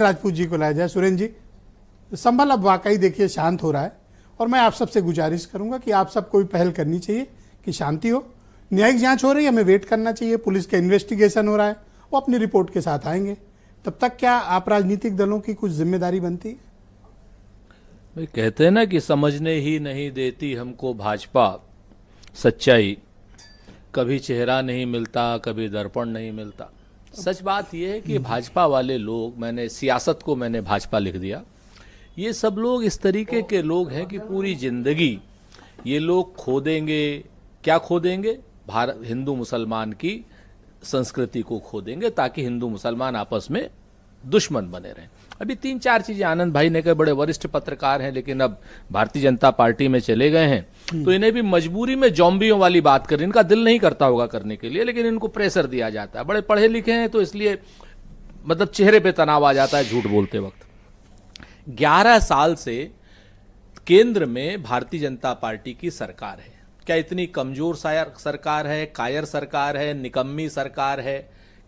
राजपूत जी को लाया जाए। सुरेंद्र जी, संभल अब वाकई देखिए शांत हो रहा है और मैं आप सबसे गुजारिश करूंगा कि आप सबको भी पहल करनी चाहिए कि शांति हो। न्यायिक जांच हो रही है, हमें वेट करना चाहिए। पुलिस का इन्वेस्टिगेशन हो रहा है, वो अपनी रिपोर्ट के साथ आएंगे। तब तक क्या आप राजनीतिक दलों की कुछ जिम्मेदारी बनती है? भाई कहते हैं ना कि समझने ही नहीं देती हमको भाजपा सच्चाई, कभी चेहरा नहीं मिलता, कभी दर्पण नहीं मिलता। सच बात यह है कि भाजपा वाले लोग, मैंने सियासत को मैंने भाजपा लिख दिया, ये सब लोग इस तरीके के लोग हैं कि पूरी जिंदगी ये लोग खो देंगे। क्या खो देंगे? भारत हिंदू मुसलमान की संस्कृति को खो देंगे ताकि हिंदू मुसलमान आपस में दुश्मन बने रहें। अभी 3-4 चीजें आनंद भाई ने कहा, बड़े वरिष्ठ पत्रकार हैं लेकिन अब भारतीय जनता पार्टी में चले गए हैं, तो इन्हें भी मजबूरी में जॉम्बियों वाली बात करें। इनका दिल नहीं करता होगा करने के लिए, लेकिन इनको प्रेशर दिया जाता है। बड़े पढ़े लिखे हैं तो इसलिए मतलब चेहरे पे तनाव आ जाता है झूठ बोलते वक्त। 11 साल से केंद्र में भारतीय जनता पार्टी की सरकार है। क्या इतनी कमजोर सरकार है, कायर सरकार है, निकम्मी सरकार है?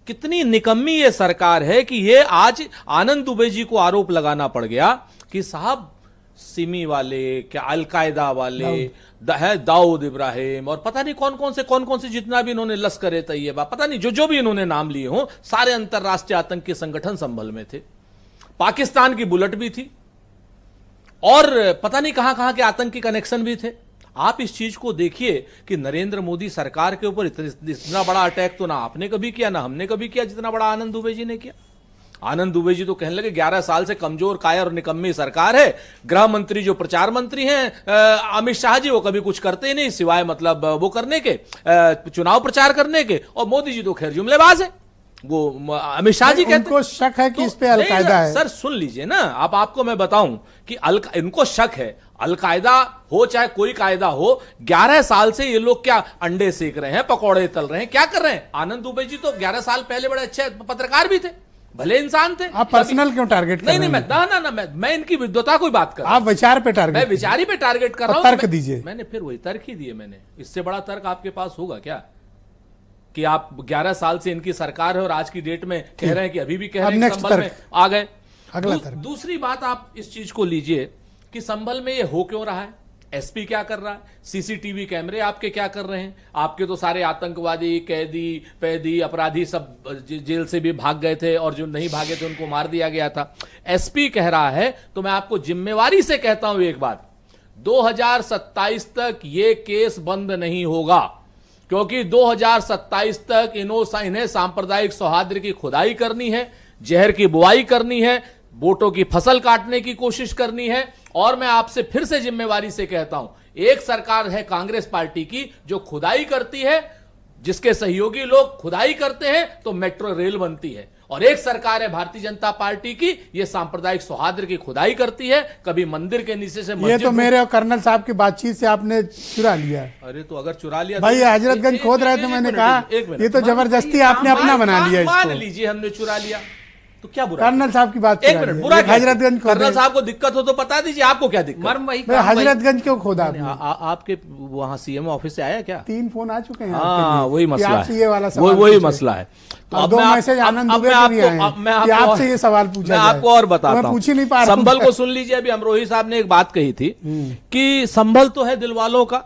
कितनी निकम्मी ये सरकार है कि ये आज आनंद दुबे जी को आरोप लगाना पड़ गया कि साहब सिमी वाले, क्या अलकायदा वाले है, दाऊद इब्राहिम और पता नहीं कौन कौन से जितना भी इन्होंने लश्कर ए तैयबा, पता नहीं जो भी इन्होंने नाम लिए हों, सारे अंतरराष्ट्रीय आतंकी संगठन संभल में थे। पाकिस्तान की बुलेट भी थी और पता नहीं कहां के आतंकी कनेक्शन भी थे। आप इस चीज को देखिए कि नरेंद्र मोदी सरकार के ऊपर इतना बड़ा अटैक तो ना आपने कभी किया ना हमने कभी किया जितना बड़ा आनंद दुबे जी ने किया। आनंद दुबे जी तो कहने लगे 11 साल से कमजोर, कायर और निकम्मी सरकार है। गृह मंत्री जो प्रचार मंत्री हैं अमित शाह जी, वो कभी कुछ करते ही नहीं सिवाय मतलब वो करने के, चुनाव प्रचार करने के। और मोदी जी तो खैर जुमलेबाज है। वो अमित शाह जी कहते हैं उनको शक है कि इस पे अलकायदा है। सर सुन लीजिए ना, अब आपको मैं बताऊं कि इनको शक है अलकायदा हो चाहे कोई कायदा हो। 11 साल से ये लोग क्या अंडे सेक रहे हैं, पकौड़े तल रहे हैं, क्या कर रहे हैं? आनंद दुबे जी तो 11 साल पहले बड़े अच्छे पत्रकार भी थे, भले इंसान थे। आप पर्सनल क्यों टारगेट कर रहे हैं? नहीं, मैं इनकी विद्वता कोई बात कर रहा हूं। आप विचार पे टारगेट, मैं विचार ही पे टारगेट कर रहा हूं। तर्क दीजिए। मैंने फिर वही तर्क ही दिए। मैंने इससे बड़ा तर्क आपके पास होगा क्या कि आप 11 साल से इनकी सरकार है और आज की डेट में कह रहे हैं कि अभी भी कह रहे हैं कि संभल में आ गए। दूसरी बात आप इस चीज को लीजिए कि संभल में ये हो क्यों रहा है, एसपी क्या कर रहा है, सीसीटीवी कैमरे आपके क्या कर रहे हैं? आपके तो सारे आतंकवादी, कैदी अपराधी सब जेल से भी भाग गए थे और जो नहीं भागे थे उनको मार दिया गया था। एसपी कह रहा है तो मैं आपको जिम्मेवारी से कहता हूं एक बात, 2027 तक ये केस बंद नहीं होगा, क्योंकि 2027 तक इन्हें सांप्रदायिक सौहार्द की खुदाई करनी है, जहर की बुआई करनी है, वोटों की फसल काटने की कोशिश करनी है। और मैं आपसे फिर से जिम्मेवारी से कहता हूं, एक सरकार है कांग्रेस पार्टी की जो खुदाई करती है, जिसके सहयोगी लोग खुदाई करते हैं तो मेट्रो रेल बनती है, और एक सरकार है भारतीय जनता पार्टी की, ये सांप्रदायिक सौहार्द की खुदाई करती है। कभी मंदिर के नीचे से ये तो मेरे और कर्नल साहब की बातचीत से आपने चुरा लिया। अरे तो अगर चुरा लिया भाई, हजरतगंज खोद रहे थे, मैंने कहा ये तो जबरदस्ती आपने अपना बना लिया। मान लीजिए हमने चुरा लिया तो क्या बुरा? कर्नल साहब की बात, एक मिनट, बुरा हजरतगंज कर्नल साहब को दिक्कत हो तो बता दीजिए, आपको क्या दिक्कत? हजरतगंज क्यों खोदा? आपके वहां सीएम ऑफिस से आया क्या? 3 फोन आ चुके हैं। हाँ, वही मसला है, वही मसला है। तो अब 2 मैसेज आनंद दुबे के भी आए हैं कि आपसे ये सवाल पूछा जाए। आपको और बताता हूं, पूछ ही नहीं पा रहा। संभल को सुन लीजिए। अभी अमरोही साहब ने एक बात कही थी कि संभल तो है दिल वालों का,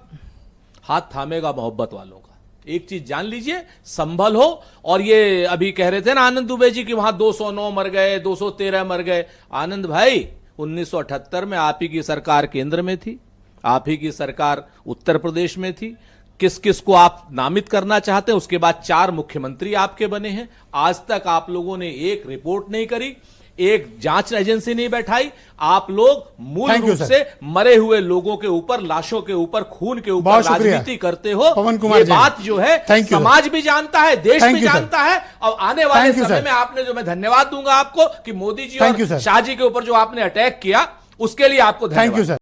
हाथ थामेगा मोहब्बत वालों का। एक चीज जान लीजिए, संभल हो। और ये अभी कह रहे थे ना आनंद दुबे जी कि वहां 209 मर गए, 213 मर गए। आनंद भाई, 1978 में आप ही की सरकार केंद्र में थी, आप ही की सरकार उत्तर प्रदेश में थी। किस किस को आप नामित करना चाहते हैं? उसके बाद 4 मुख्यमंत्री आपके बने हैं। आज तक आप लोगों ने एक रिपोर्ट नहीं करी, एक जांच एजेंसी नहीं बैठाई। आप लोग मूल रूप से मरे हुए लोगों के ऊपर, लाशों के ऊपर, खून के ऊपर राजनीति करते हो। पवन कुमार, ये बात जो है समाज भी जानता है, देश भी जानता है। और आने वाले समय में आपने जो, मैं धन्यवाद दूंगा आपको कि मोदी जी और शाह जी के ऊपर जो आपने अटैक किया, उसके लिए आपको धन्यवाद।